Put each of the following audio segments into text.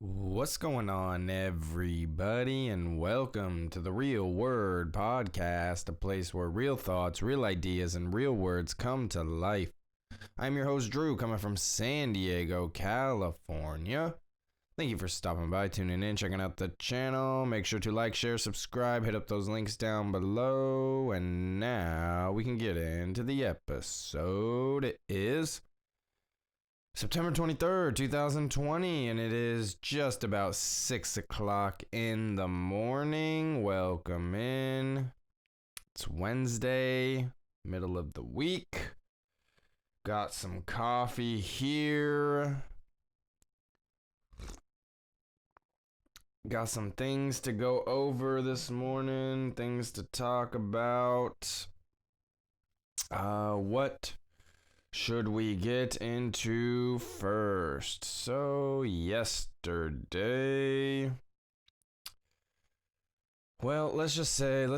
What's going on, everybody, and welcome to the Real Word Podcast, a place where real thoughts, real ideas, and real words come to life. I'm your host, Drew, coming from San Diego, California. Thank you for stopping by, tuning in, checking out the channel. Make sure to like, share, subscribe, hit up those links down below. And now we can get into the episode. It is September 23rd, 2020, and it is just about 6 o'clock in the morning. Welcome in. It's Wednesday, middle of the week. Got some coffee here. Got some things to go over this morning, things to talk about. What should we get into first? So, yesterday. Well, let's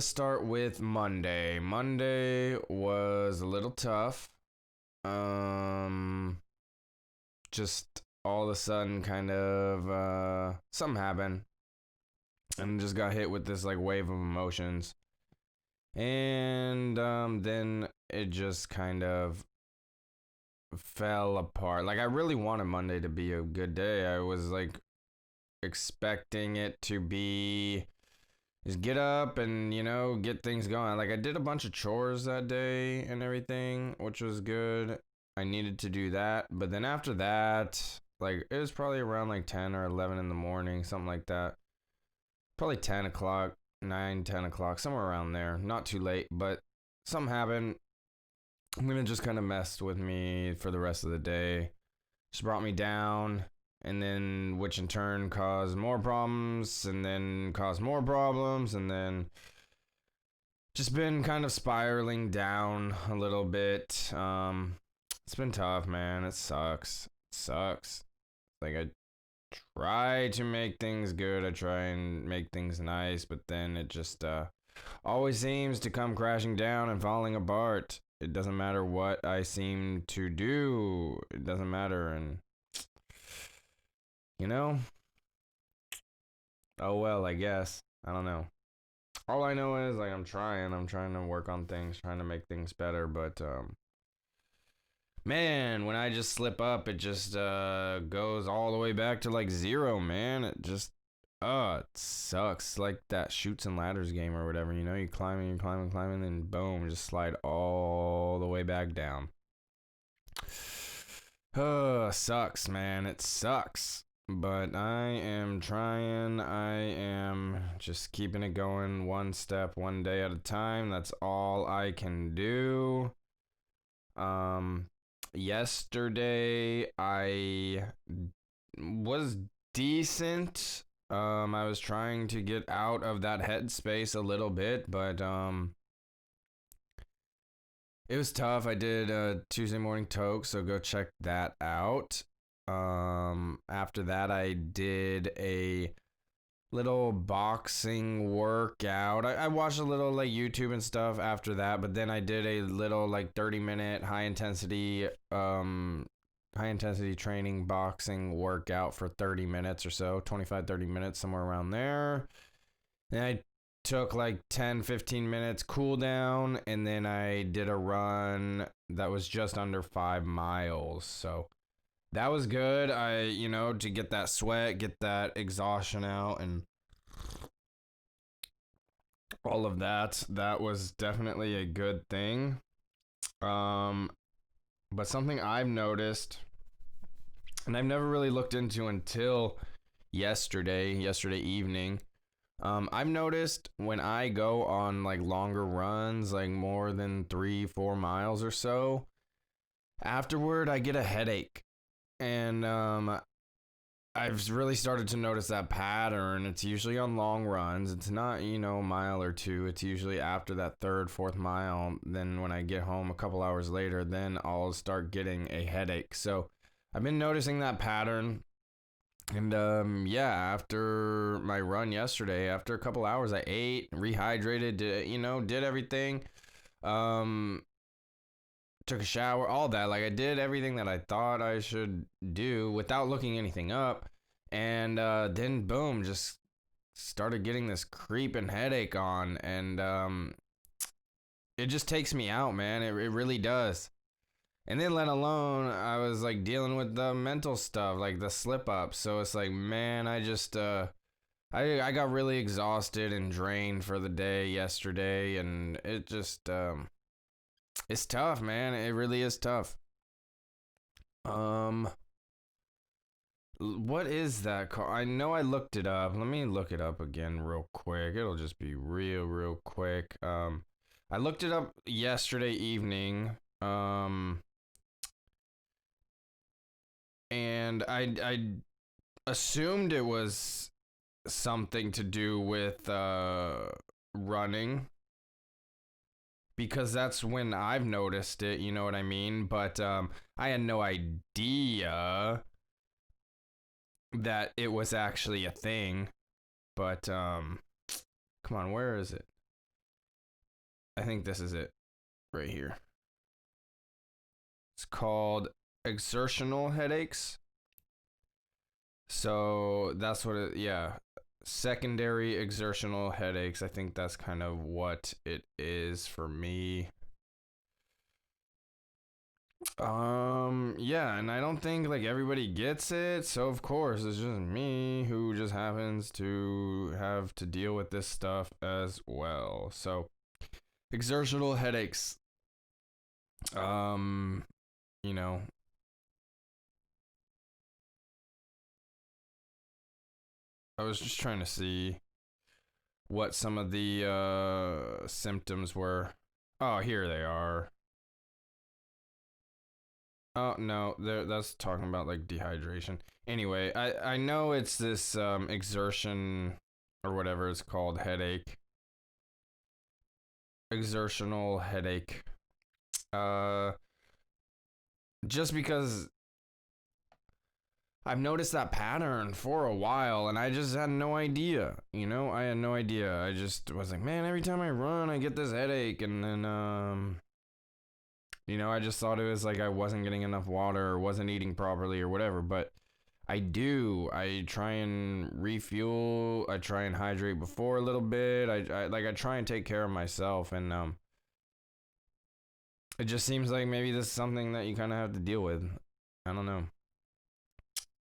start with Monday. Monday was a little tough. Just all of a sudden, kind of, something happened. And just got hit with this, wave of emotions. And, then it just kind of fell apart. I really wanted Monday to be a good day. I was expecting it to be just get up and get things going. I did a bunch of chores that day and everything, which was good. I needed to do that, but then after that, it was probably around 10 or 11 in the morning, something like that. Probably 10 o'clock, 9, 10 o'clock, somewhere around there. Not too late, but something happened. I'm gonna just kind of messed with me for the rest of the day. Just brought me down, and then which in turn caused more problems, and then caused more problems, and then just been kind of spiraling down a little bit. It's been tough, man. It sucks. It sucks. I try to make things good. I try and make things nice, but then it just always seems to come crashing down and falling apart. It doesn't matter what I seem to do. It doesn't matter. And, oh well, I guess. I don't know. All I know is, I'm trying to work on things, trying to make things better. But, man, when I just slip up, it just goes all the way back to, zero, man. It just, it sucks. Like that Chutes and Ladders game or whatever, you climbing, then boom, just slide all the way back down. Sucks, man. It sucks. But I am trying. I am just keeping it going one step, one day at a time. That's all I can do. Yesterday I was decent. I was trying to get out of that headspace a little bit, but it was tough. I did a Tuesday morning toke, so go check that out. After that, I did a little boxing workout. I watched a little YouTube and stuff after that, but then I did a little 30-minute high intensity training boxing workout for 30 minutes or so, 25-30 minutes, somewhere around there. Then I took 10-15 minutes cool down, and then I did a run that was just under 5 miles. So that was good. To get that sweat, get that exhaustion out, and all of that. That was definitely a good thing. But something I've noticed, and I've never really looked into until yesterday evening. I've noticed when I go on longer runs, more than 3-4 miles or so, afterward I get a headache. And I've really started to notice that pattern. It's usually on long runs. It's not, a mile or two. It's usually after that 3rd, 4th mile. Then when I get home a couple hours later, then I'll start getting a headache. So I've been noticing that pattern. And after my run yesterday, after a couple hours, I ate, rehydrated, did everything. Took a shower, all that. I did everything that I thought I should do without looking anything up. And then boom, just started getting this creeping headache on, and it just takes me out, man. It really does. And then let alone I was like dealing with the mental stuff, like the slip up. So it's like, man, I just I got really exhausted and drained for the day yesterday, and it just it's tough, man. It really is tough. What is that called? I know I looked it up. Let me look it up again real quick. It'll just be real quick. I looked it up yesterday evening. And I assumed it was something to do with running, because that's when I've noticed it, you know what I mean? But I had no idea that it was actually a thing. But come on, where is it? I think this is it right here. It's called exertional headaches. So that's what it, yeah. Secondary exertional headaches. I think that's kind of what it is for me. Yeah, and I don't think like everybody gets it, so of course it's just me who just happens to have to deal with this stuff as well. So exertional headaches. You know, I was just trying to see what some of the symptoms were. Oh, here they are. Oh no, that's talking about like dehydration. Anyway, I know it's this exertion or whatever it's called, headache. Exertional headache. Uh just because I've noticed that pattern for a while, and I just had no idea. You know, I had no idea. I just was like, man, every time I run, I get this headache, and then you know, I just thought it was like I wasn't getting enough water or wasn't eating properly or whatever. But I do. I try and refuel. I try and hydrate before a little bit. I try and take care of myself, and it just seems like maybe this is something that you kind of have to deal with. I don't know.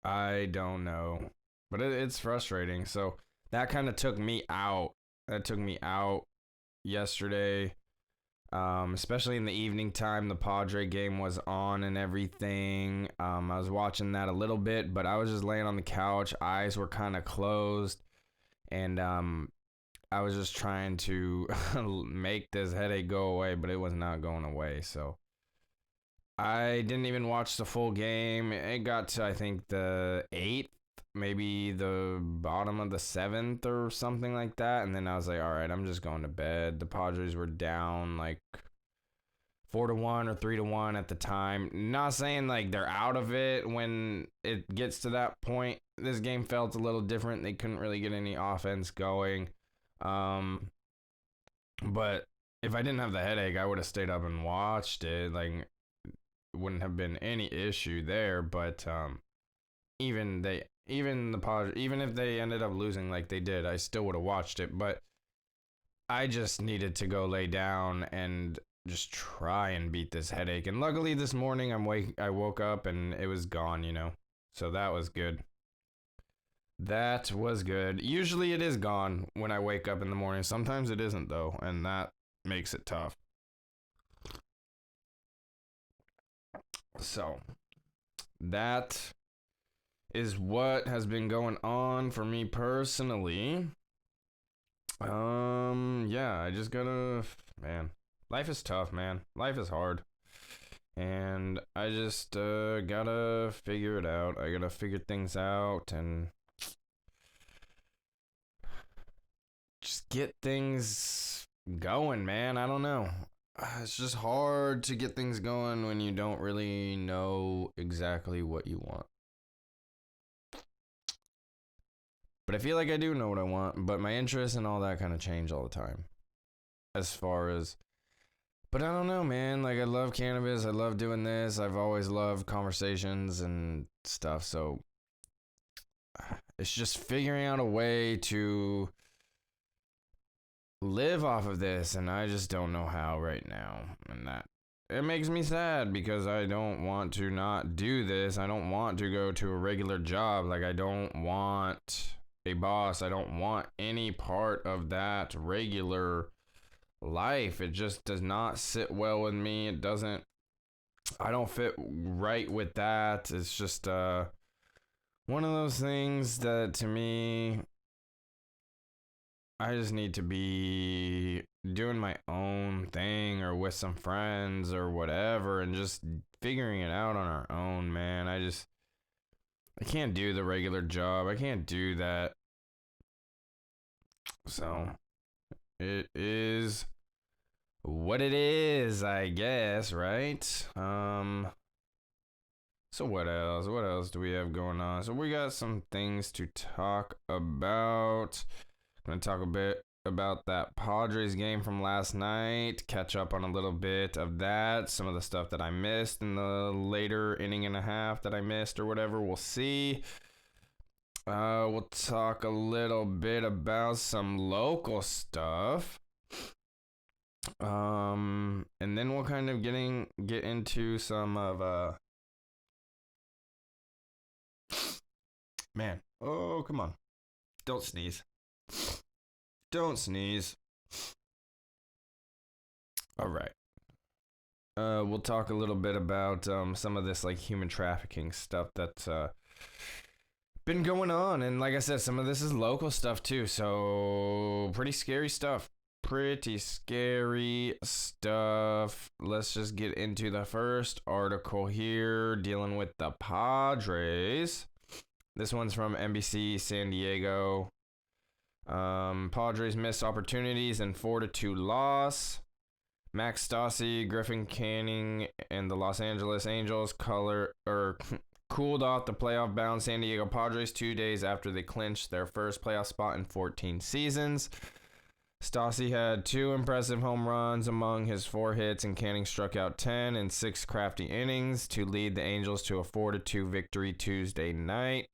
I don't know, but it's frustrating. So that kind of took me out. That took me out yesterday. Especially in the evening time, the Padre game was on and everything. I was watching that a little bit, but I was just laying on the couch. Eyes were kind of closed, and I was just trying to make this headache go away, but it was not going away. So I didn't even watch the full game. It got to, I think, the 8th, maybe the bottom of the 7th or something like that. And then I was like, all right, I'm just going to bed. The Padres were down like 4-1 or 3-1 at the time. Not saying like they're out of it when it gets to that point. This game felt a little different. They couldn't really get any offense going. But if I didn't have the headache, I would have stayed up and watched it. Like, wouldn't have been any issue there. But even the Padres, even if they ended up losing like they did, I still would have watched it. But I just needed to go lay down and just try and beat this headache. And luckily this morning I woke up and it was gone, you know. So that was good. That was good. Usually it is gone when I wake up in the morning. Sometimes it isn't though, and that makes it tough. So, that is what has been going on for me personally. Yeah, I just gotta, man, life is tough, man. Life is hard. And I just gotta figure it out. I gotta figure things out and just get things going, man. I don't know. It's just hard to get things going when you don't really know exactly what you want. But I feel like I do know what I want, but my interests and all that kind of change all the time. As far as, but I don't know, man. Like, I love cannabis. I love doing this. I've always loved conversations and stuff. So it's just figuring out a way to live off of this, and I just don't know how right now. And that it makes me sad because I don't want to not do this. I don't want to go to a regular job. Like, I don't want a boss. I don't want any part of that regular life. It just does not sit well with me. I don't fit right with that. It's just one of those things that, to me, I just need to be doing my own thing or with some friends or whatever and just figuring it out on our own, man. I can't do the regular job. I can't do that. So it is what it is, I guess, right? So what else? What else do we have going on? So we got some things to talk about. I'm going to talk a bit about that Padres game from last night, catch up on a little bit of that, some of the stuff that I missed in the later inning and a half that I missed or whatever. We'll see. We'll talk a little bit about some local stuff. And then we'll kind of get into some of man. Oh, come on. Don't sneeze. Don't sneeze. All right. We'll talk a little bit about some of this like human trafficking stuff that's been going on, and like I said, some of this is local stuff too. So pretty scary stuff. Let's just get into the first article here dealing with the Padres. This one's from NBC San Diego. Padres missed opportunities and 4-2 loss. Max Stassi, Griffin Canning, and the Los Angeles Angels cooled off the playoff-bound San Diego Padres 2 days after they clinched their first playoff spot in 14 seasons. Stassi had 2 impressive home runs among his 4 hits, and Canning struck out 10 in 6 crafty innings to lead the Angels to a 4-2 victory Tuesday night.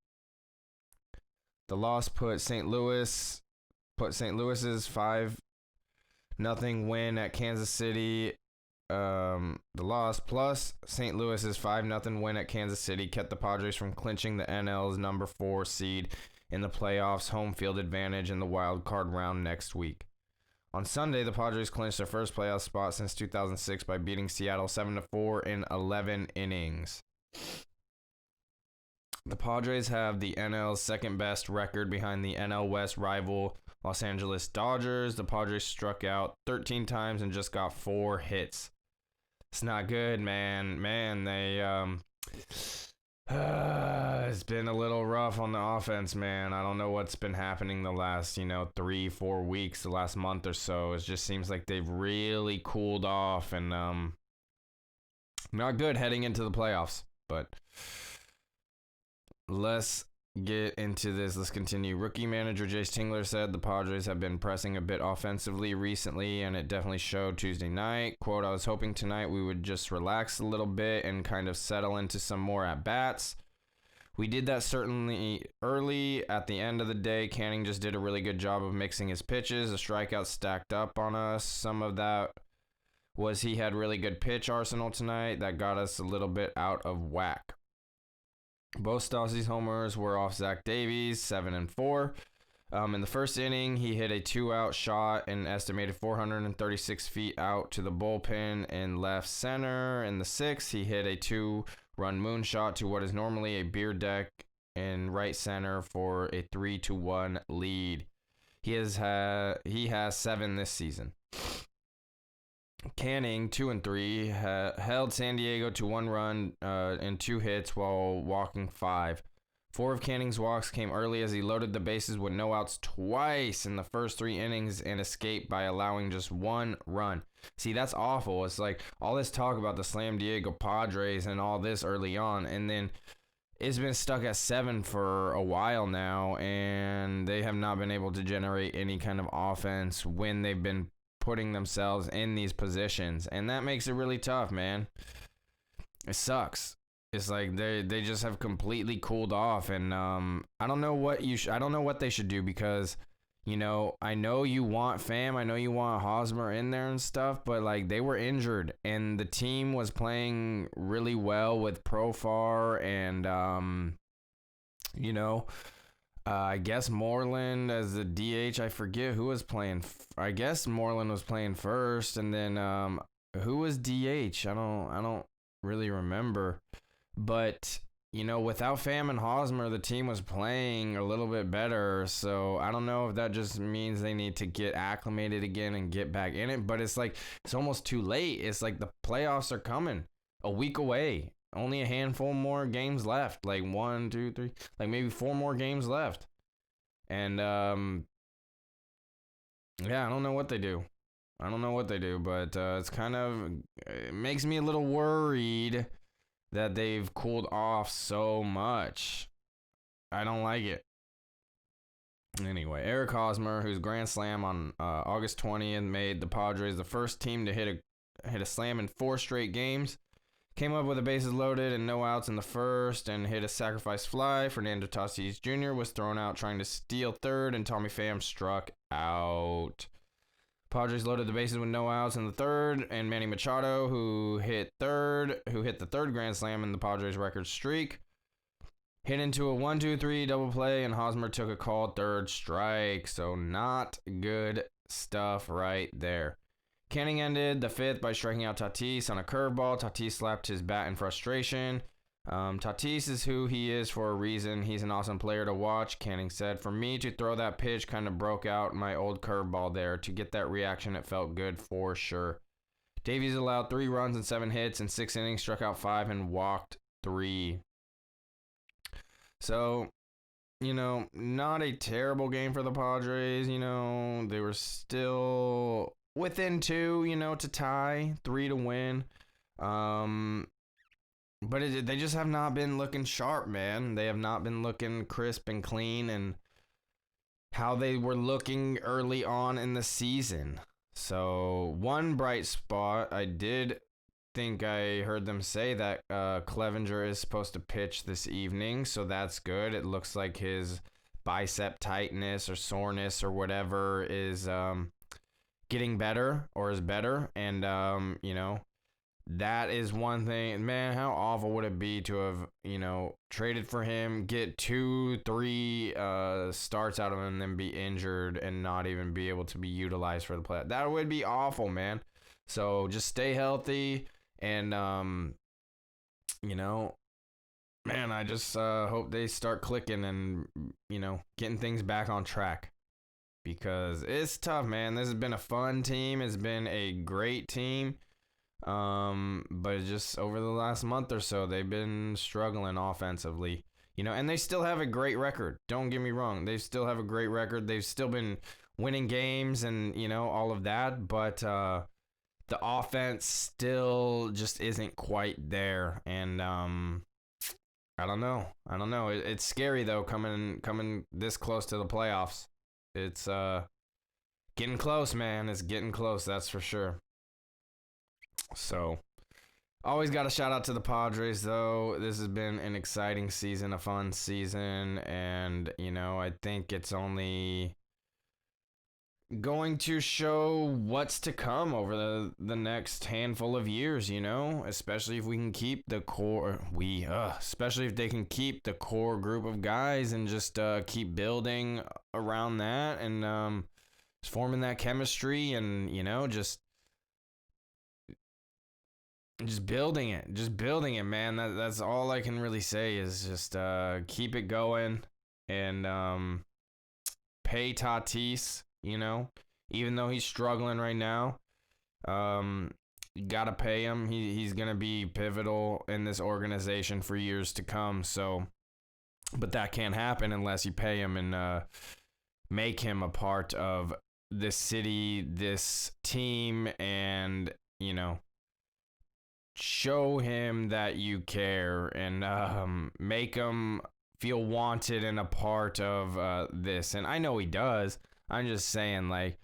The loss put St. Louis's 5-0 win at Kansas City. The loss plus St. Louis's 5-0 win at Kansas City kept the Padres from clinching the NL's number 4 seed in the playoffs, home field advantage in the wild card round next week. On Sunday, the Padres clinched their first playoff spot since 2006 by beating Seattle 7-4 in 11 innings. The Padres have the NL's second best record behind the NL West rival Los Angeles Dodgers. The Padres struck out 13 times and just got 4 hits. It's not good, man. It's been a little rough on the offense, man. I don't know what's been happening the last, 3-4 weeks, the last month or so. It just seems like they've really cooled off and not good heading into the playoffs. But let's get into this. Let's continue. Rookie manager Jace Tingler said the Padres have been pressing a bit offensively recently, and it definitely showed Tuesday night. Quote, I was hoping tonight we would just relax a little bit and kind of settle into some more at-bats. We did that certainly early. At the end of the day, Canning just did a really good job of mixing his pitches. The strikeouts stacked up on us. Some of that was he had really good pitch arsenal tonight that got us a little bit out of whack. Both Stassi's homers were off Zach Davies, 7 and 4. In the first inning, he hit a 2-out shot and estimated 436 feet out to the bullpen in left center. In the sixth, he hit a 2-run moonshot to what is normally a beer deck in right center for a 3-1 lead. He has 7 this season. Canning, 2 and 3, held San Diego to 1 run and 2 hits while walking 5. 4 of Canning's walks came early as he loaded the bases with no outs twice in the first 3 innings and escaped by allowing just 1 run. See, that's awful. It's like all this talk about the Slam Diego Padres and all this early on, and then it's been stuck at 7 for a while now, and they have not been able to generate any kind of offense when they've been putting themselves in these positions, and that makes it really tough, man. It sucks. It's like they just have completely cooled off, and I don't know what I don't know what they should do, because I know you want Fam, I know you want Hosmer in there and stuff, but like they were injured, and the team was playing really well with Profar, and I guess Moreland as the DH. I forget who was playing. I guess Moreland was playing first, and then who was DH? I don't really remember. But without Fam and Hosmer, the team was playing a little bit better. So I don't know if that just means they need to get acclimated again and get back in it. But it's like it's almost too late. It's like the playoffs are coming a week away. Only a handful more games left. Like 1, 2, 3, like maybe 4 more games left. And yeah, I don't know what they do. But it's kind of, it makes me a little worried that they've cooled off so much. I don't like it. Anyway, Eric Hosmer, whose grand slam on August 20th made the Padres the first team to hit a slam in 4 straight games, came up with the bases loaded and no outs in the first and hit a sacrifice fly. Fernando Tatis Jr. was thrown out trying to steal third, and Tommy Pham struck out. Padres loaded the bases with no outs in the third, and Manny Machado, who hit the third grand slam in the Padres' record streak, hit into a 1-2-3 double play, and Hosmer took a called third strike. So not good stuff right there. Canning ended the 5th by striking out Tatis on a curveball. Tatis slapped his bat in frustration. Tatis is who he is for a reason. He's an awesome player to watch, Canning said. For me to throw that pitch kind of broke out my old curveball there. To get that reaction, it felt good for sure. Davies allowed 3 runs and 7 hits in 6 innings, struck out 5, and walked 3. So, not a terrible game for the Padres. They were still within 2, to tie, 3 to win. But they just have not been looking sharp, man. They have not been looking crisp and clean, and how they were looking early on in the season. So one bright spot, I did think I heard them say that Clevenger is supposed to pitch this evening, so that's good. It looks like his bicep tightness or soreness or whatever is getting better or is better, and that is one thing. Man, how awful would it be to have, traded for him, get 2-3 starts out of him, and then be injured and not even be able to be utilized for the play. That would be awful, man. So just stay healthy, and, man, I just hope they start clicking and, getting things back on track. Because it's tough, man. This has been a fun team. It's been a great team. But just over the last month or so, they've been struggling offensively, and they still have a great record. Don't get me wrong. They still have a great record. They've still been winning games and, all of that, but, the offense still just isn't quite there. And, I don't know. It's scary though, coming this close to the playoffs. It's, getting close, man. It's getting close. That's for sure. So, always got a shout out to the Padres, though. This has been an exciting season, a fun season, and, I think it's only going to show what's to come over the next handful of years, especially if we can keep the core, especially if they can keep the core group of guys and just keep building around that and forming that chemistry and, just building it, man. That's all I can really say is just keep it going and pay Tatis, even though he's struggling right now. You gotta pay him. He's gonna be pivotal in this organization for years to come. So, but that can't happen unless you pay him and make him a part of this city, this team, and show him that you care and make him feel wanted and a part of this. And I know he does. I'm just saying, like,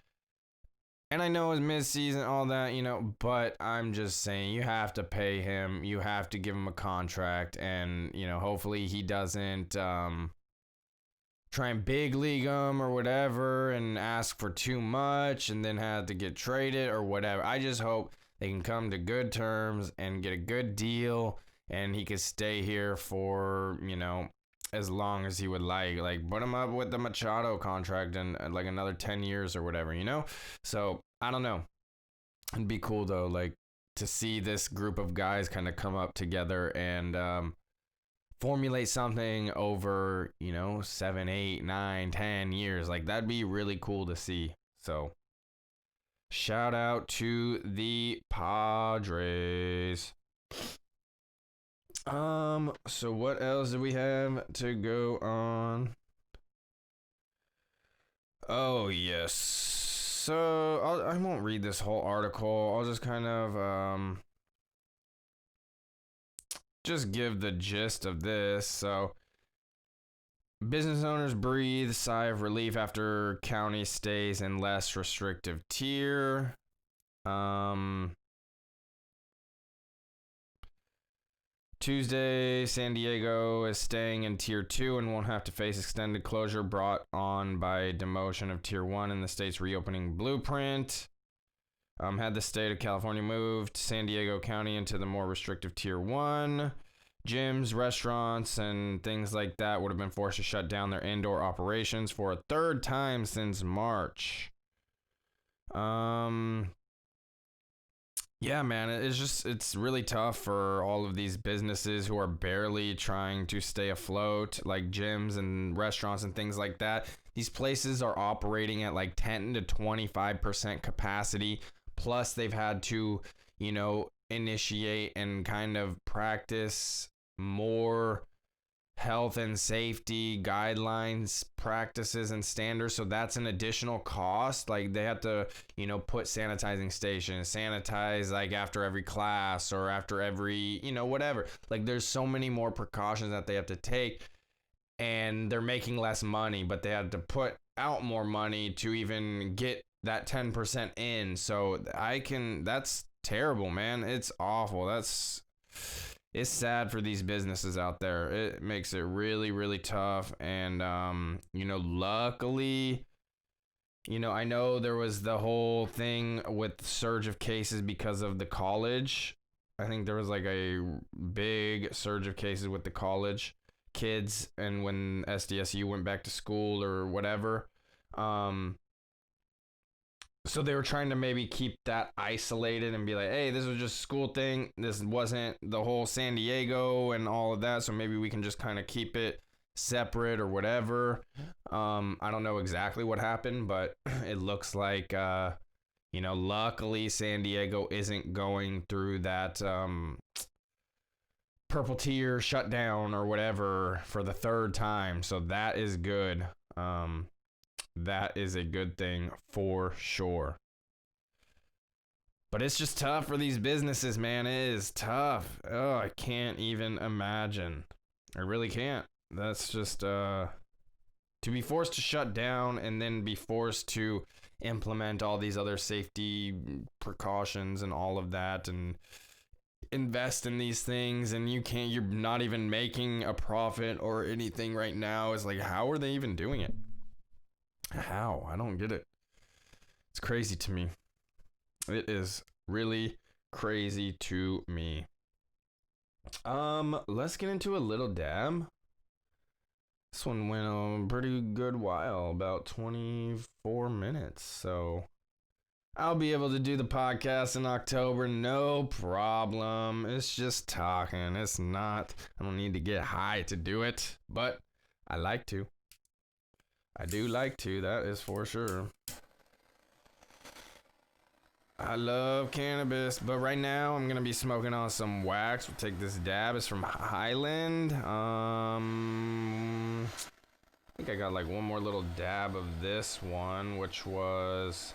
And I know it's mid-season, all that, but I'm just saying you have to pay him. You have to give him a contract, and hopefully he doesn't try and big league him or whatever, and ask for too much, and then have to get traded or whatever. I just hope they can come to good terms and get a good deal, and he could stay here for as long as he would like put him up with the Machado contract and like another 10 years or whatever, so I don't know. It'd be cool though, like to see this group of guys kind of come up together and formulate something over 7, 8, 9, 10 years. Like that'd be really cool to see. So shout out to the Padres. So what else do we have to go on? Oh, yes. So I won't read this whole article. I'll just kind of just give the gist of this. So business owners breathe sigh of relief after county stays in less restrictive tier. Tuesday, San Diego is staying in Tier 2 and won't have to face extended closure brought on by demotion of Tier 1 in the state's reopening blueprint. Had the state of California moved San Diego County into the more restrictive Tier 1, gyms, restaurants, and things like that would have been forced to shut down their indoor operations for a third time since March. Yeah, man, it's really tough for all of these businesses who are barely trying to stay afloat, like gyms and restaurants and things like that. These places are operating at like 10 to 25% capacity, plus they've had to, initiate and kind of practice more health and safety guidelines, practices, and standards. So that's an additional cost. Like they have to, put sanitizing stations, sanitize like after every class or after every, whatever. Like there's so many more precautions that they have to take, and they're making less money, but they had to put out more money to even get that 10% in. So that's terrible, man. It's awful. It's sad for these businesses out there. It makes it really, really tough. And, luckily, I know there was the whole thing with surge of cases because of the college. I think there was like a big surge of cases with the college kids, and when SDSU went back to school or whatever. So they were trying to maybe keep that isolated and be like, hey, this was just a school thing. This wasn't the whole San Diego and all of that. So maybe we can just kind of keep it separate or whatever. I don't know exactly what happened, but it looks like, luckily San Diego isn't going through that purple tier shutdown or whatever for the third time. So that is good. That is a good thing for sure. But it's just tough for these businesses, man. It is tough. Oh, I can't even imagine. I really can't. That's just to be forced to shut down and then be forced to implement all these other safety precautions and all of that and invest in these things, and you're not even making a profit or anything right now. Is like, how are they even doing it? How? I don't get it. It's crazy to me. It is really crazy to me. Let's get into a little dab. This one went a pretty good while, about 24 minutes. So I'll be able to do the podcast in October, no problem. It's just talking. It's not, I don't need to get high to do it, but I like to. I do like to, that is for sure. I love cannabis, but right now I'm gonna be smoking on some wax. We'll take this dab. It's from Highland. I think I got like one more little dab of this one, which was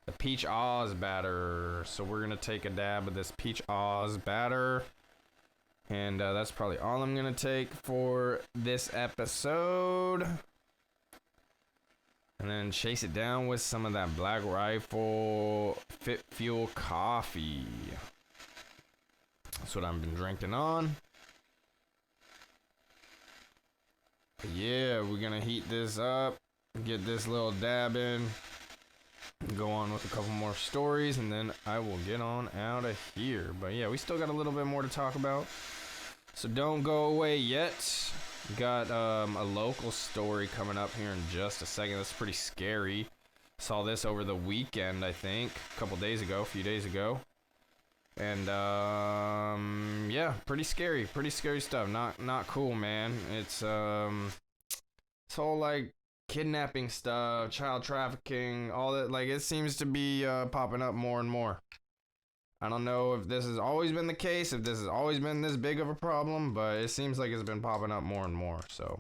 the Peach Oz batter. So we're gonna take a dab of this Peach Oz batter. And that's probably all I'm gonna take for this episode. And then chase it down with some of that Black Rifle Fit Fuel coffee. That's what I've been drinking on. But yeah, we're gonna heat this up, get this little dab in, go on with a couple more stories, and then I will get on out of here. But yeah, we still got a little bit more to talk about, so don't go away yet. Got a local story coming up here in just a second. That's pretty scary. Saw this over the weekend, I think, a few days ago. And yeah, pretty scary stuff. Not cool, man. It's whole like kidnapping stuff, child trafficking, all that. Like, it seems to be popping up more and more. I don't know if this has always been the case, if this has always been this big of a problem, but it seems like it's been popping up more and more. So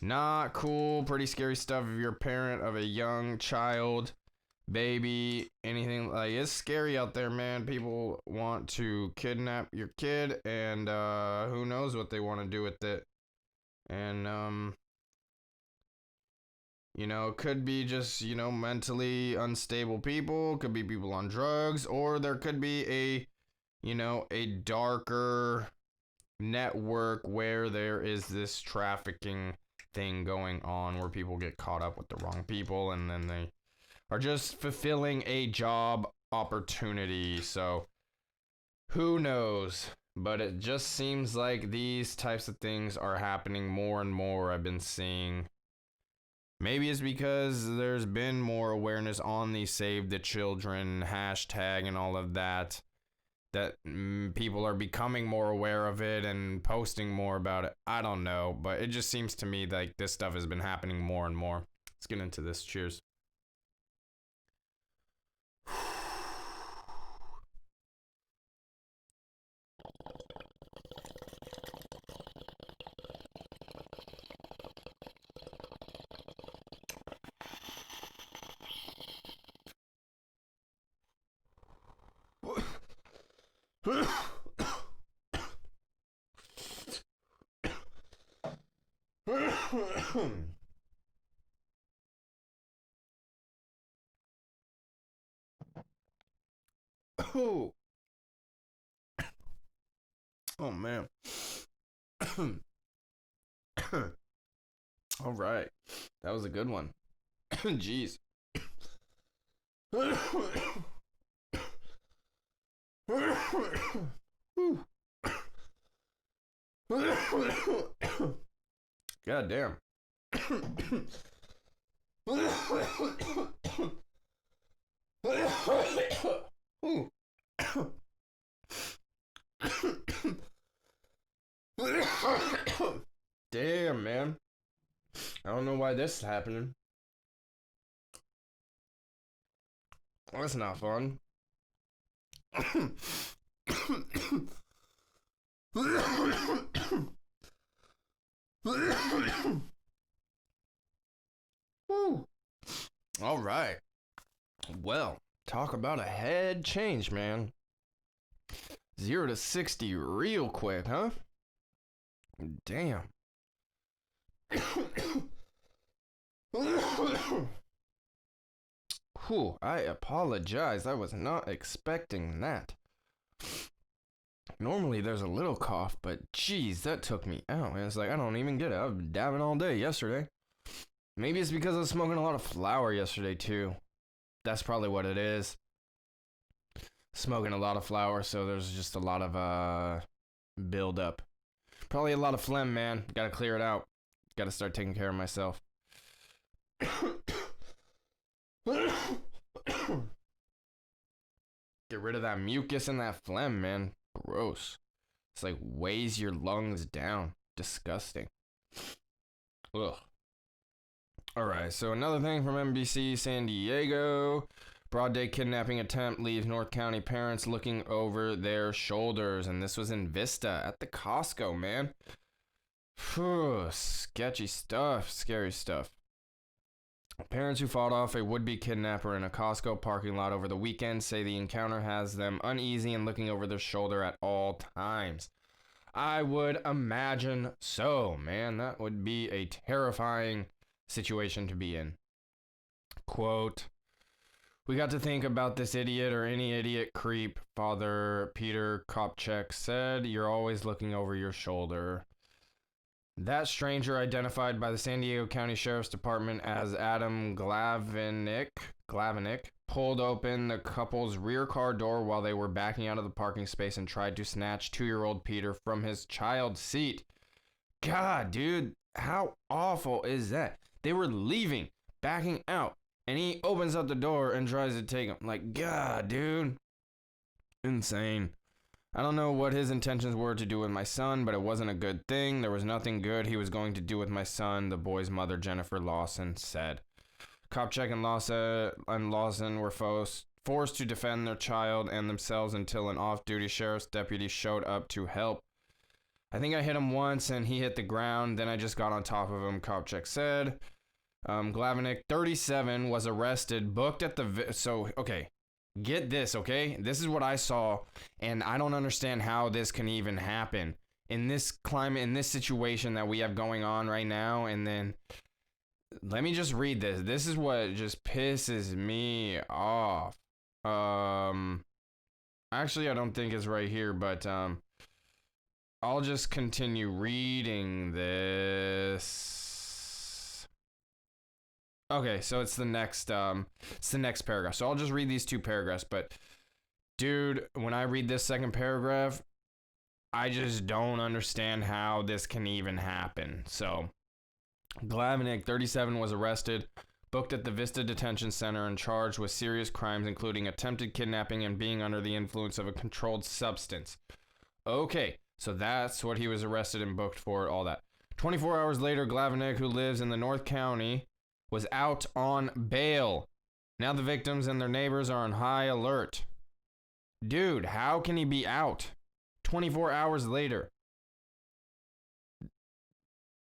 not cool. Pretty scary stuff. If you're a parent of a young child, baby, anything, like, it's scary out there, man. People want to kidnap your kid, and who knows what they want to do with it. And you know, it could be just, you know, mentally unstable people, could be people on drugs, or there could be a, you know, a darker network where there is this trafficking thing going on where people get caught up with the wrong people, and then they are just fulfilling a job opportunity. So who knows? But it just seems like these types of things are happening more and more. I've been seeing. Maybe it's because there's been more awareness on the Save the Children hashtag and all of that, that people are becoming more aware of it and posting more about it. I don't know, but it just seems to me like this stuff has been happening more and more. Let's get into this. Cheers. Oh. Oh man. All right. That was a good one. Jeez. God damn. Damn, man. I don't know why this is happening. That's not fun. All right. Well, talk about a head change, man. 0 to 60 real quick, huh? Damn. Whew, I apologize. I was not expecting that. Normally there's a little cough, but geez, that took me out. And it's like, I don't even get it. I've been dabbing all day yesterday. Maybe it's because I was smoking a lot of flour yesterday too. That's probably what it is. Smoking a lot of flour, so there's just a lot of build up. Probably a lot of phlegm, man. Gotta clear it out. Gotta start taking care of myself. Get rid of that mucus and that phlegm, man. Gross. It's like weighs your lungs down. Disgusting. Ugh. Alright, so another thing from NBC San Diego. Broad day kidnapping attempt leaves North County parents looking over their shoulders. And this was in Vista at the Costco, man. Phew, sketchy stuff. Scary stuff. Parents who fought off a would-be kidnapper in a Costco parking lot over the weekend say the encounter has them uneasy and looking over their shoulder at all times. I would imagine so, man. That would be a terrifying situation to be in. Quote, "We got to think about this idiot or any idiot creep," Father Peter Kopchak said. "You're always looking over your shoulder." That stranger, identified by the San Diego County Sheriff's Department as Adam Glavinick, pulled open the couple's rear car door while they were backing out of the parking space and tried to snatch 2-year-old Peter from his child's seat. God, dude, how awful is that? They were leaving, backing out, and he opens up the door and tries to take him. Like, God, dude. Insane. I don't know what his intentions were to do with my son, but it wasn't a good thing. There was nothing good he was going to do with my son, the boy's mother, Jennifer Lawson, said. Kopchak and Lawson were forced to defend their child and themselves until an off-duty sheriff's deputy showed up to help. "I think I hit him once and he hit the ground. Then I just got on top of him," Kopchak said. Glavinick, 37, was arrested, booked at the... okay. Get this, okay? This is what I saw, and I don't understand how this can even happen in this climate, in this situation that we have going on right now. And then let me just read this. This is what just pisses me off. Actually, I don't think it's right here, but I'll just continue reading this. Okay, so it's the next paragraph. So I'll just read these 2 paragraphs, but dude, when I read this second paragraph, I just don't understand how this can even happen. So, Glavinick, 37, was arrested, booked at the Vista Detention Center, and charged with serious crimes, including attempted kidnapping and being under the influence of a controlled substance. Okay, so that's what he was arrested and booked for, all that. 24 hours later, Glavinick, who lives in the North County, was out on bail. Now the victims and their neighbors are on high alert. Dude, how can he be out 24 hours later?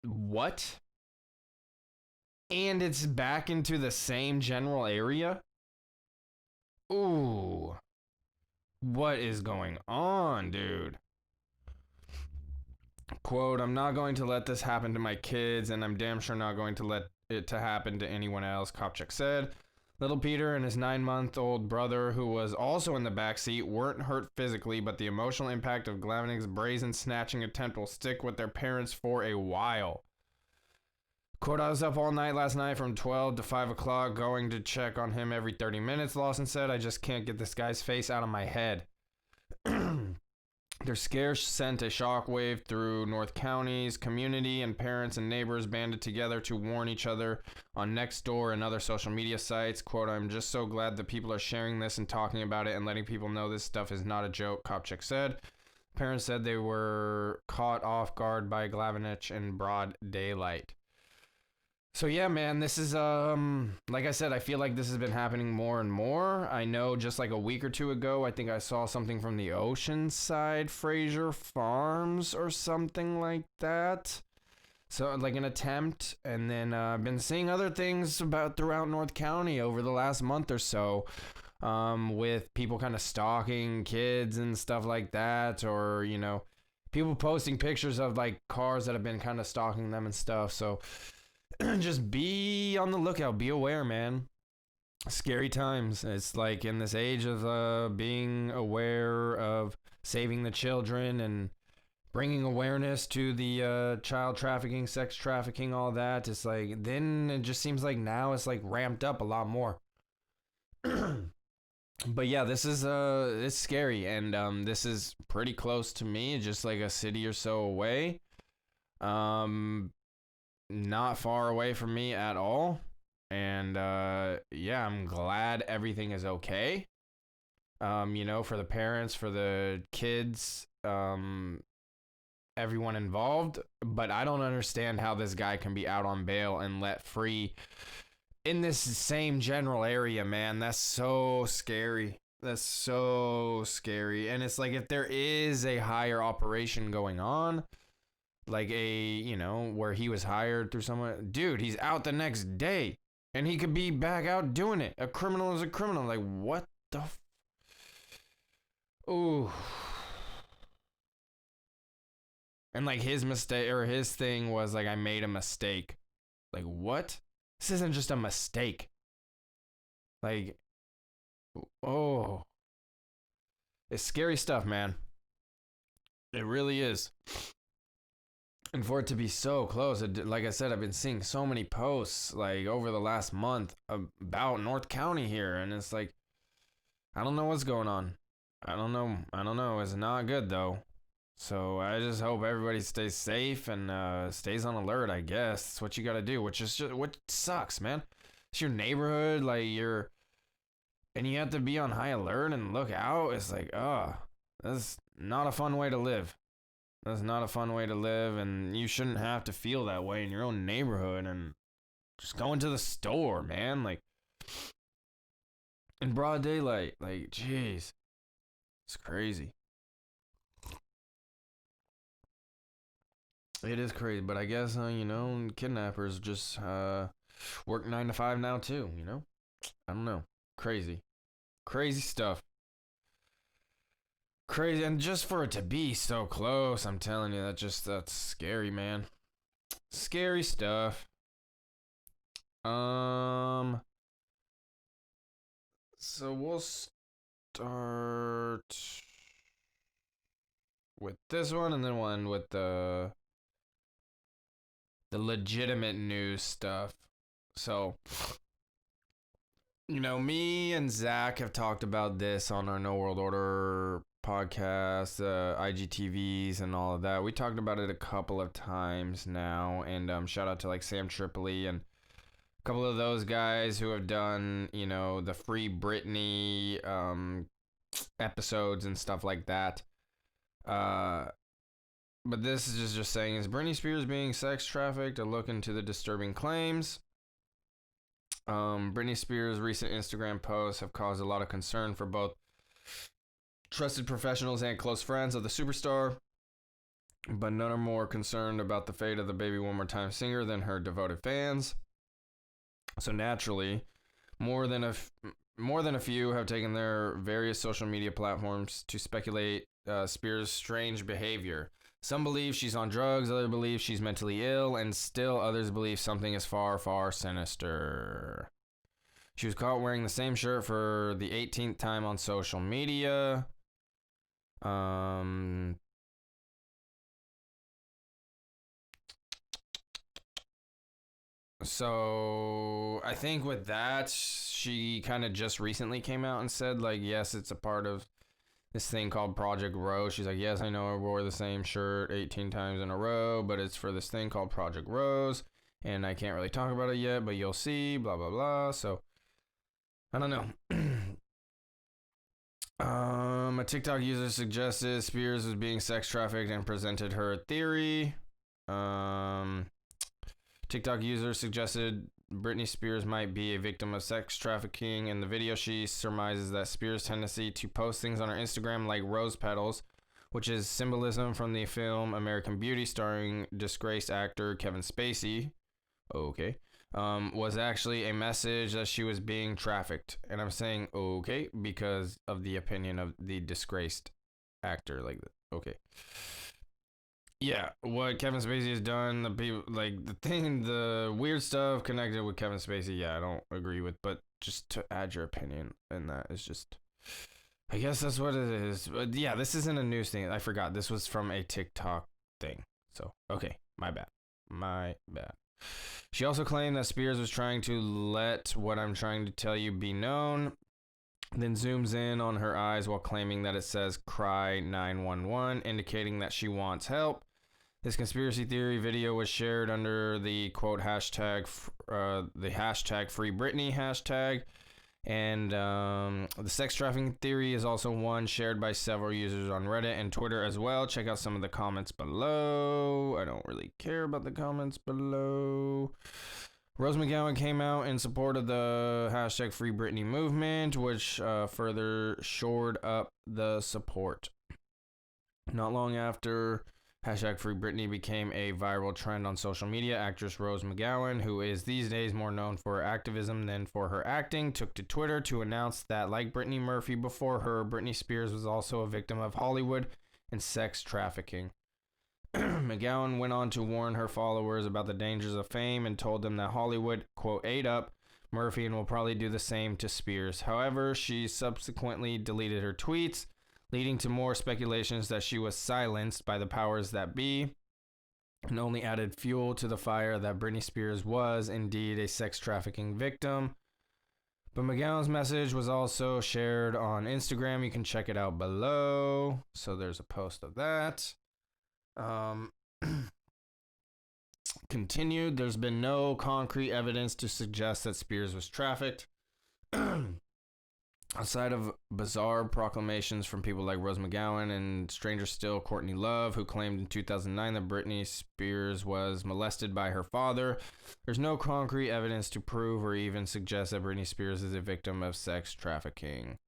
What? And it's back into the same general area? Ooh. What is going on, dude? Quote, "I'm not going to let this happen to my kids, and I'm damn sure not going to let it to happen to anyone else," Kopchak said. Little Peter and his 9-month-old brother, who was also in the backseat, weren't hurt physically, but the emotional impact of Glavinick's brazen snatching attempt will stick with their parents for a while. Quote, "I was up all night last night from 12 to 5 o'clock going to check on him every 30 minutes, Lawson said. "I just can't get this guy's face out of my head." Their scare sent a shockwave through North County's community, and parents and neighbors banded together to warn each other on Nextdoor and other social media sites. Quote, "I'm just so glad that people are sharing this and talking about it and letting people know this stuff is not a joke," Kopchak said. Parents said they were caught off guard by Glavinick in broad daylight. So yeah, man, this is, like I said, I feel like this has been happening more and more. I know just like a week or 2 ago, I think I saw something from the Oceanside Fraser Farms or something like that. So like an attempt, and then I've been seeing other things about throughout North County over the last month or so, with people kind of stalking kids and stuff like that, or, you know, people posting pictures of like cars that have been kind of stalking them and stuff. So just be on the lookout. Be aware, man. Scary times. It's like in this age of being aware of saving the children and bringing awareness to the child trafficking, sex trafficking, all that. It's like, then it just seems like now it's like ramped up a lot more. But yeah, this is it's scary, and this is pretty close to me, just like a city or so away. Not far away from me at all. And yeah, I'm glad everything is okay. You know, for the parents, for the kids, everyone involved. But I don't understand how this guy can be out on bail and let free in this same general area, man. That's so scary. That's so scary. And it's like, if there is a higher operation going on, like a, you know, where he was hired through someone, dude, he's out the next day and he could be back out doing it. A criminal is a criminal. Like, what the ooh. And like his mistake, or his thing was like, I made a mistake. Like, what? This isn't just a mistake. Like, oh, it's scary stuff, man. It really is. And for it to be so close, like I said, I've been seeing so many posts like over the last month about North County here, and it's like, I don't know what's going on. I don't know. It's not good though. So I just hope everybody stays safe and stays on alert. I guess that's what you got to do. Which is just what sucks, man. It's your neighborhood, like and you have to be on high alert and look out. It's like, that's not a fun way to live. That's not a fun way to live, and you shouldn't have to feel that way in your own neighborhood. And just going to the store, man, like in broad daylight, like, jeez, it's crazy. It is crazy, but I guess kidnappers just work 9 to 5 now too. I don't know, crazy stuff. Crazy, and just for it to be so close, I'm telling you, that's scary, man. Scary stuff. So we'll start with this one, and then one with the legitimate news stuff. So, me and Zach have talked about this on our No World Order podcast, IGTVs, and all of that. We talked about it a couple of times now, and shout out to like Sam Tripoli and a couple of those guys who have done, the Free Britney episodes and stuff like that. But this is just saying, is Britney Spears being sex trafficked? A look into the disturbing claims. Britney Spears' recent Instagram posts have caused a lot of concern for both trusted professionals and close friends of the superstar, but none are more concerned about the fate of the Baby One More Time singer than her devoted fans. So naturally, more than a few have taken their various social media platforms to speculate Spears' strange behavior. Some believe she's on drugs, others believe she's mentally ill, and still others believe something is far, far sinister. She was caught wearing the same shirt for the 18th time on social media. So I think with that, she kind of just recently came out and said, like, yes, it's a part of this thing called Project Rose. She's like, yes, I know I wore the same shirt 18 times in a row, but it's for this thing called Project Rose, and I can't really talk about it yet, but you'll see, blah, blah, blah. So, I don't know. A TikTok user suggested Spears was being sex trafficked and presented her theory. TikTok user suggested Britney Spears might be a victim of sex trafficking. In the video, she surmises that Spears' tendency to post things on her Instagram like rose petals, which is symbolism from the film American Beauty starring disgraced actor Kevin Spacey, was actually a message that she was being trafficked. And I'm saying okay because of the opinion of the disgraced actor. Okay. Yeah, what Kevin Spacey has done, the people, like, the weird stuff connected with Kevin Spacey, yeah, I don't agree with, but just to add your opinion in that is just, I guess that's what it is. But yeah, this isn't a news thing. I forgot. This was from a TikTok thing. So, okay, my bad. She also claimed that Spears was trying to let what I'm trying to tell you be known, then zooms in on her eyes while claiming that it says cry 911, indicating that she wants help. This conspiracy theory video was shared under the quote hashtag, the hashtag Free Britney hashtag. And the sex trafficking theory is also one shared by several users on Reddit and Twitter as well. Check out some of the comments below. I don't really care about the comments below. Rose McGowan came out in support of the hashtag Free Britney movement, which further shored up the support. Not long after hashtag Free Britney became a viral trend on social media, actress Rose McGowan, who is these days more known for her activism than for her acting, took to Twitter to announce that, like Brittany Murphy before her, Britney Spears was also a victim of Hollywood and sex trafficking. McGowan went on to warn her followers about the dangers of fame and told them that Hollywood, quote, ate up Murphy and will probably do the same to Spears. However, she subsequently deleted her tweets, leading to more speculations that she was silenced by the powers that be, and only added fuel to the fire that Britney Spears was indeed a sex trafficking victim. But McGowan's message was also shared on Instagram. You can check it out below. So there's a post of that. Continued, there's been no concrete evidence to suggest that Spears was trafficked. Outside of bizarre proclamations from people like Rose McGowan and stranger still Courtney Love, who claimed in 2009 that Britney Spears was molested by her father, there's no concrete evidence to prove or even suggest that Britney Spears is a victim of sex trafficking.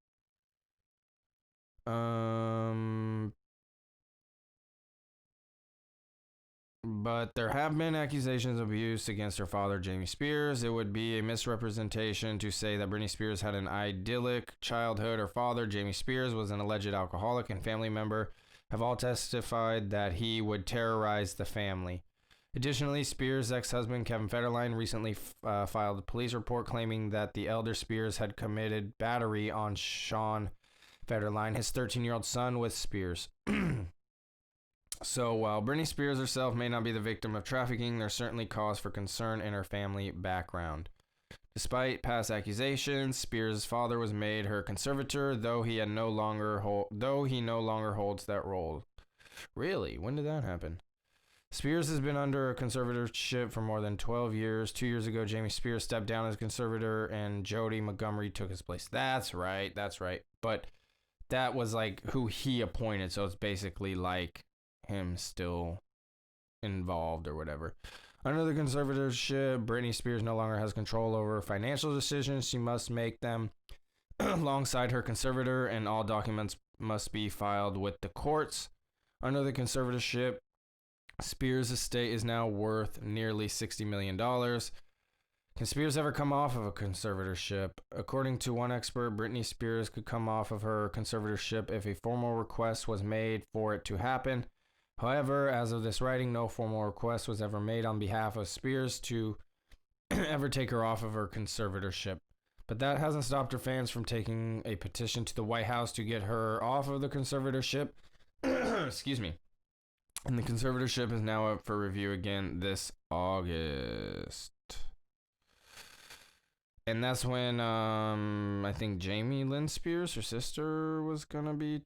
But there have been accusations of abuse against her father, Jamie Spears. It would be a misrepresentation to say that Britney Spears had an idyllic childhood. Her father, Jamie Spears, was an alleged alcoholic, and family member have all testified that he would terrorize the family. Additionally, Spears' ex-husband, Kevin Federline, recently filed a police report claiming that the elder Spears had committed battery on Sean Federline, his 13-year-old son, with Spears. So while Britney Spears herself may not be the victim of trafficking, there's certainly cause for concern in her family background. Despite past accusations, Spears' father was made her conservator, though he no longer holds that role. Really? When did that happen? Spears has been under a conservatorship for more than 12 years. 2 years ago, Jamie Spears stepped down as conservator, and Jody Montgomery took his place. That's right. But that was like who he appointed, so it's basically like him still involved or whatever. Under the conservatorship, Britney Spears no longer has control over financial decisions. She must make them alongside her conservator, and all documents must be filed with the courts. Under the conservatorship, Spears' estate is now worth nearly $60 million. Can Spears ever come off of a conservatorship? According to one expert, Britney Spears could come off of her conservatorship if a formal request was made for it to happen. However, as of this writing, no formal request was ever made on behalf of Spears to ever take her off of her conservatorship. But that hasn't stopped her fans from taking a petition to the White House to get her off of the conservatorship. Excuse me. And the conservatorship is now up for review again this August. And that's when I think Jamie Lynn Spears, her sister, was going to be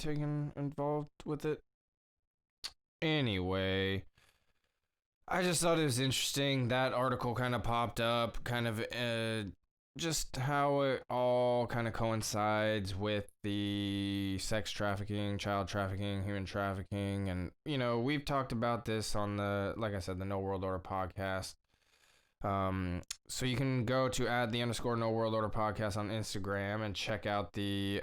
involved with it. Anyway, I just thought it was interesting. That article kind of popped up, kind of just how it all kind of coincides with the sex trafficking, child trafficking, human trafficking. And, you know, we've talked about this on the, like I said, the No World Order podcast. So you can go to @the_No World Order podcast on Instagram and check out the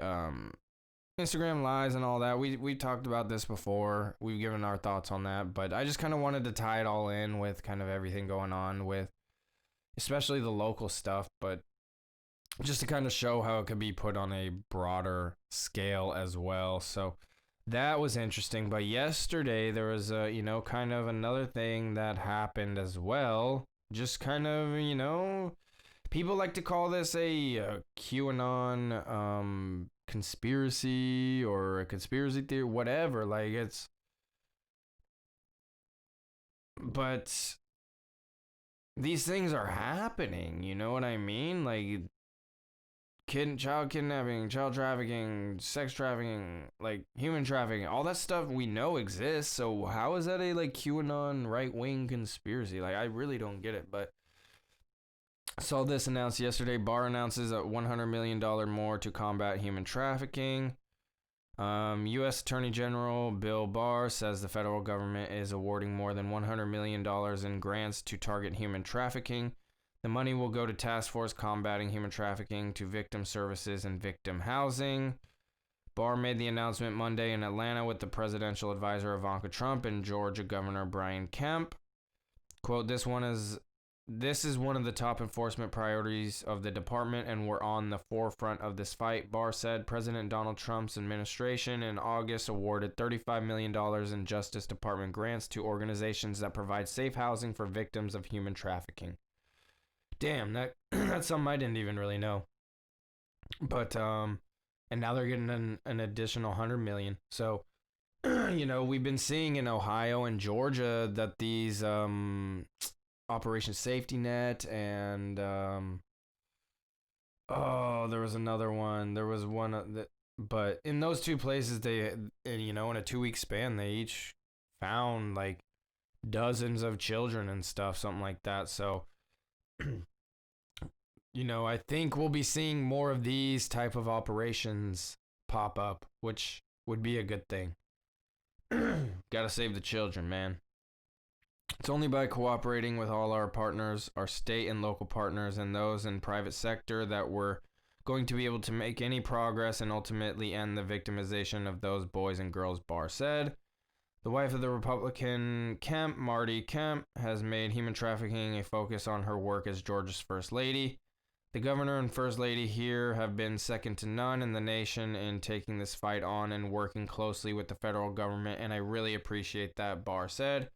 Instagram lives and all that. We talked about this before. We've given our thoughts on that, but I just kind of wanted to tie it all in with kind of everything going on with especially the local stuff, but just to kind of show how it could be put on a broader scale as well. So that was interesting. But yesterday there was kind of another thing that happened as well. Just kind of, people like to call this a QAnon conspiracy or a conspiracy theory, whatever. But these things are happening, you know what I mean? Like child kidnapping, child trafficking, sex trafficking, like human trafficking, all that stuff we know exists. So how is that a QAnon right-wing conspiracy? I really don't get it. But saw this announced yesterday. Barr announces a $100 million more to combat human trafficking. U.S. Attorney General Bill Barr says the federal government is awarding more than $100 million in grants to target human trafficking. The money will go to Task Force Combating Human Trafficking, to victim services and victim housing. Barr made the announcement Monday in Atlanta with the presidential advisor Ivanka Trump and Georgia Governor Brian Kemp. Quote, This is one of the top enforcement priorities of the department, and we're on the forefront of this fight, Barr said. President Donald Trump's administration in August awarded $35 million in Justice Department grants to organizations that provide safe housing for victims of human trafficking. Damn, that's something I didn't even really know. But and now they're getting an additional 100 million. So we've been seeing in Ohio and Georgia that these Operation Safety Net and there was another one. There was one that, but in those two places, in a 2 week span, they each found like dozens of children and stuff, something like that. So, I think we'll be seeing more of these type of operations pop up, which would be a good thing. Gotta save the children, man. It's only by cooperating with all our partners, our state and local partners, and those in private sector that we're going to be able to make any progress and ultimately end the victimization of those boys and girls, Barr said. The wife of the Republican Kemp, Marty Kemp, has made human trafficking a focus on her work as Georgia's First Lady. The governor and First Lady here have been second to none in the nation in taking this fight on and working closely with the federal government, and I really appreciate that, Barr said.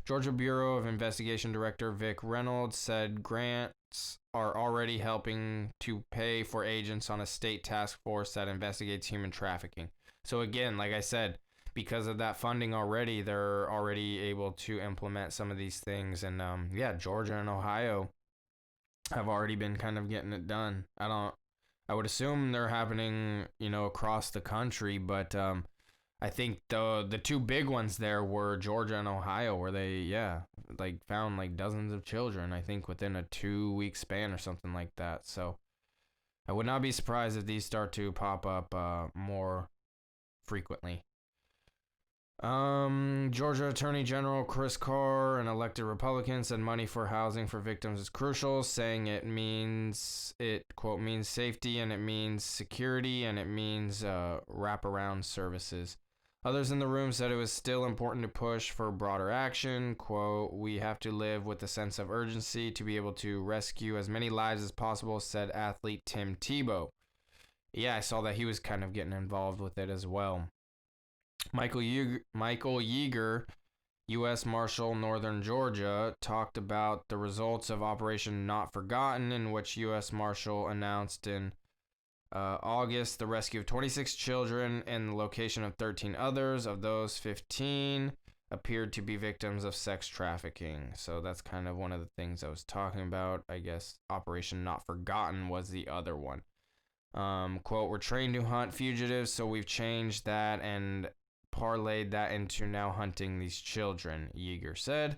Georgia Bureau of Investigation Director Vic Reynolds said grants are already helping to pay for agents on a state task force that investigates human trafficking. So again, like I said, because of that funding already, they're already able to implement some of these things. And Georgia and Ohio have already been kind of getting it done. I would assume they're happening, across the country, but I think the two big ones there were Georgia and Ohio, where they found like dozens of children, I think within a 2 week span or something like that. So I would not be surprised if these start to pop up more frequently. Georgia Attorney General Chris Carr, an elected Republican, said money for housing for victims is crucial, saying it quote, means safety, and it means security, and it means wraparound services. Others in the room said it was still important to push for broader action. Quote, we have to live with a sense of urgency to be able to rescue as many lives as possible, said athlete Tim Tebow. Yeah, I saw that he was kind of getting involved with it as well. Michael Yeager, U.S. Marshal, Northern Georgia, talked about the results of Operation Not Forgotten, in which U.S. Marshal announced in August the rescue of 26 children and the location of 13 others. Of those, 15 appeared to be victims of sex trafficking. So that's kind of one of the things I was talking about. I guess Operation Not Forgotten was the other one. Quote, we're trained to hunt fugitives, so we've changed that and parlayed that into now hunting these children, Yeager said.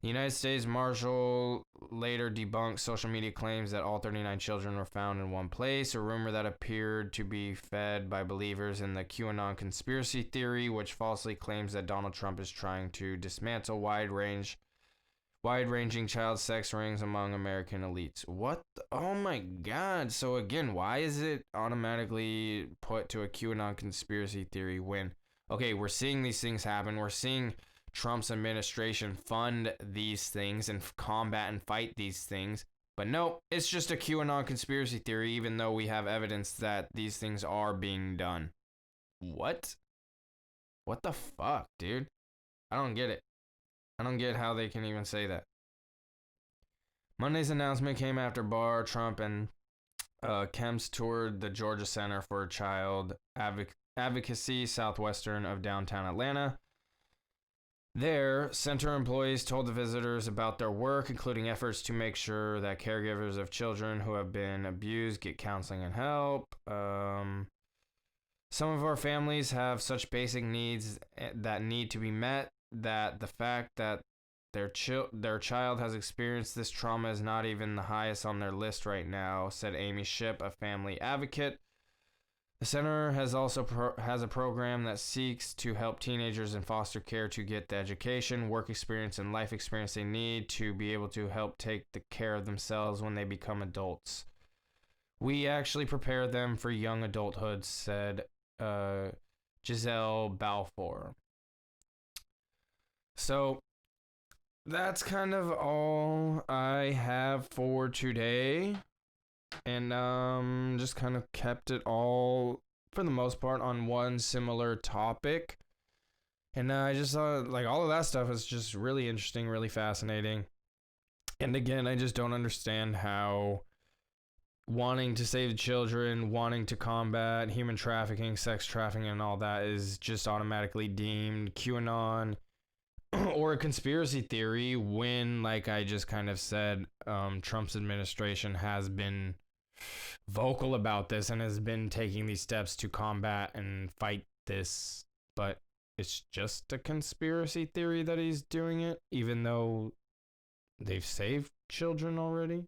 The United States Marshal later debunked social media claims that all 39 children were found in one place, a rumor that appeared to be fed by believers in the QAnon conspiracy theory, which falsely claims that Donald Trump is trying to dismantle wide-ranging child sex rings among American elites. What? Oh my God. So again, why is it automatically put to a QAnon conspiracy theory when, okay, we're seeing these things happen. We're seeing Trump's administration fund these things and combat and fight these things. But no, it's just a QAnon conspiracy theory, even though we have evidence that these things are being done. What? What the fuck, dude? I don't get it. I don't get how they can even say that. Monday's announcement came after Barr, Trump, and Kemp's toured the Georgia Center for Child Advocacy, southwestern of downtown Atlanta. There, center employees told the visitors about their work, including efforts to make sure that caregivers of children who have been abused get counseling and help. Some of our families have such basic needs that need to be met that the fact that their child has experienced this trauma is not even the highest on their list right now, said Amy Shipp, a family advocate. The center has also has a program that seeks to help teenagers in foster care to get the education, work experience, and life experience they need to be able to help take the care of themselves when they become adults. We actually prepare them for young adulthood, said Giselle Balfour. So that's kind of all I have for today. And just kind of kept it all, for the most part, on one similar topic. And I just thought, like, all of that stuff is just really interesting, really fascinating. And again, I just don't understand how wanting to save children, wanting to combat human trafficking, sex trafficking, and all that is just automatically deemed QAnon or a conspiracy theory when, like I just kind of said, Trump's administration has been vocal about this and has been taking these steps to combat and fight this. But it's just a conspiracy theory that he's doing it, even though they've saved children already.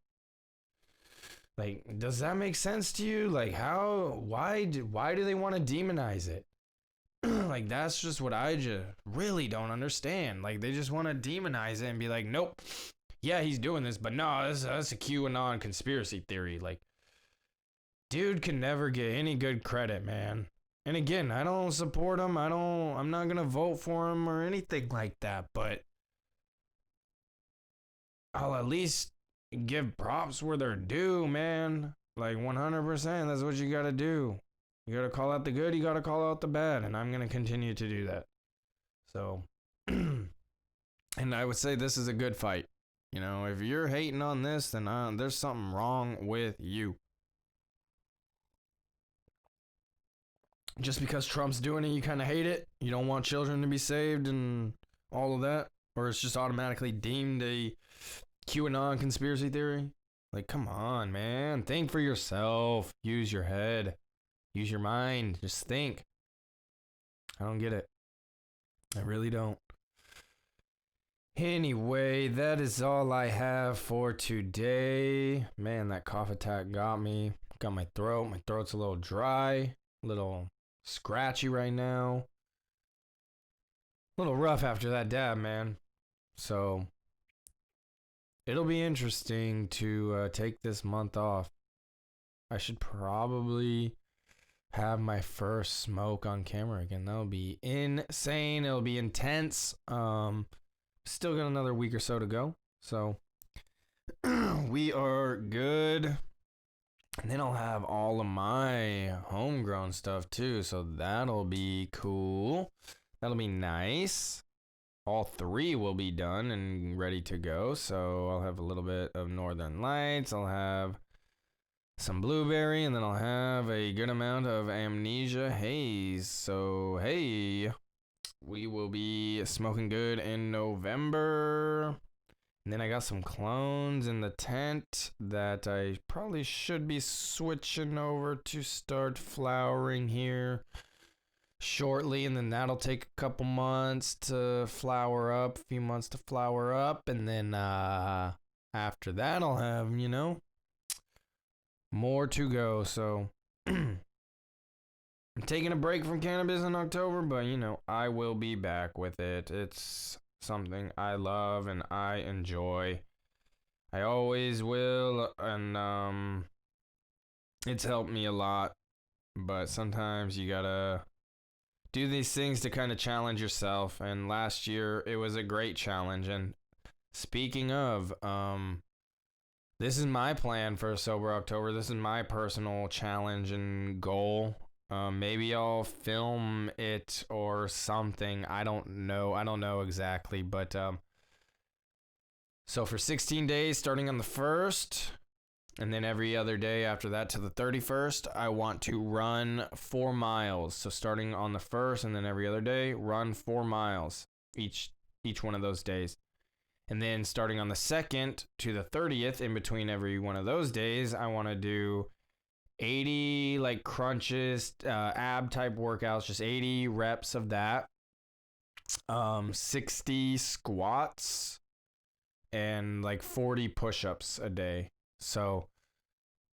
Like, does that make sense to you? Like, why do they want to demonize it? Like, that's just what I just really don't understand. Like, they just want to demonize it and be like, nope, yeah, he's doing this, but no, that's a QAnon conspiracy theory. Like, dude can never get any good credit, man. And again, I don't support him. I'm not going to vote for him or anything like that, but I'll at least give props where they're due, man. Like 100%, that's what you got to do. You got to call out the good, you got to call out the bad, and I'm going to continue to do that. So, and I would say this is a good fight. You know, if you're hating on this, then there's something wrong with you. Just because Trump's doing it, you kind of hate it. You don't want children to be saved and all of that. Or it's just automatically deemed a QAnon conspiracy theory. Like, come on, man. Think for yourself. Use your head. Use your mind. Just think. I don't get it. I really don't. Anyway, that is all I have for today. Man, that cough attack got me. Got my throat. My throat's a little dry. A little scratchy right now. A little rough after that dab, man. So, it'll be interesting to take this month off. I should probably have my first smoke on camera again. That'll be insane. It'll be intense. Still got another week or so to go. So, we are good. And then I'll have all of my homegrown stuff too. So that'll be cool. That'll be nice. All 3 will be done and ready to go. So I'll have a little bit of Northern Lights. I'll have some blueberry. And then I'll have a good amount of Amnesia Haze. So, hey, we will be smoking good in November. And then I got some clones in the tent that I probably should be switching over to start flowering here shortly. And then that'll take a couple months to flower up, a few months to flower up. And then after that, I'll have, more to go. So I'm taking a break from cannabis in October, but, I will be back with it. It's something I love and I enjoy. I always will, and it's helped me a lot. But sometimes you gotta do these things to kind of challenge yourself. And last year it was a great challenge. And speaking of, this is my plan for Sober October. This is my personal challenge and goal. Maybe I'll film it or something. I don't know exactly. But so for 16 days, starting on the 1st, and then every other day after that to the 31st, I want to run 4 miles. So starting on the 1st and then every other day, run 4 miles each one of those days. And then starting on the 2nd to the 30th, in between every one of those days, I want to do 80 like crunches, ab type workouts, just 80 reps of that. 60 squats and like 40 push-ups a day. So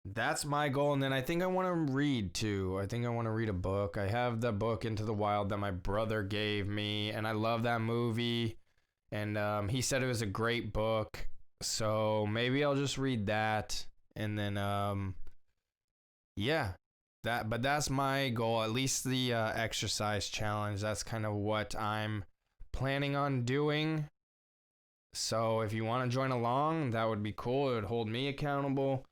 that's my goal. And then I think I want to read too. I think I want to read a book. I have the book Into the Wild that my brother gave me, and I love that movie. And he said it was a great book. So maybe I'll just read that. And then yeah, but that's my goal, at least the exercise challenge. That's kind of what I'm planning on doing. So if you want to join along, that would be cool. It would hold me accountable.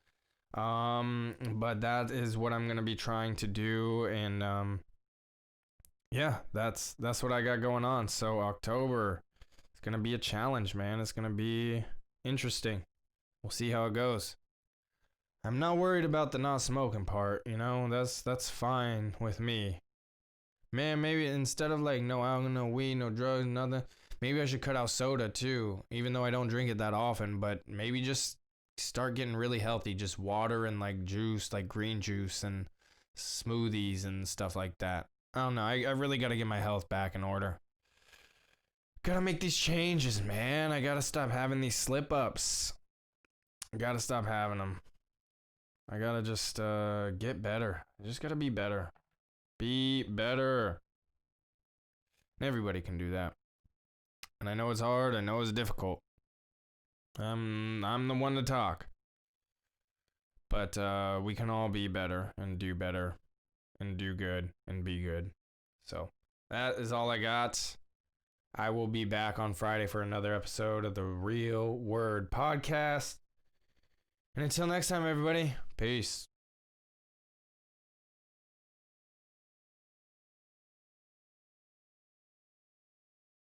But that is what I'm going to be trying to do. And yeah, that's what I got going on. So October, it's going to be a challenge, man. It's going to be interesting. We'll see how it goes. I'm not worried about the not smoking part, that's fine with me. Man, maybe instead of like no alcohol, no weed, no drugs, nothing, maybe I should cut out soda too, even though I don't drink it that often, but maybe just start getting really healthy, just water and like juice, like green juice and smoothies and stuff like that. I don't know. I really got to get my health back in order. Gotta make these changes, man. I gotta stop having these slip ups. I gotta stop having them. I gotta just get better. I just gotta be better. Be better. Everybody can do that. And I know it's hard. I know it's difficult. I'm the one to talk. But we can all be better and do good and be good. So that is all I got. I will be back on Friday for another episode of the Real WerD podcast. And until next time, everybody, peace.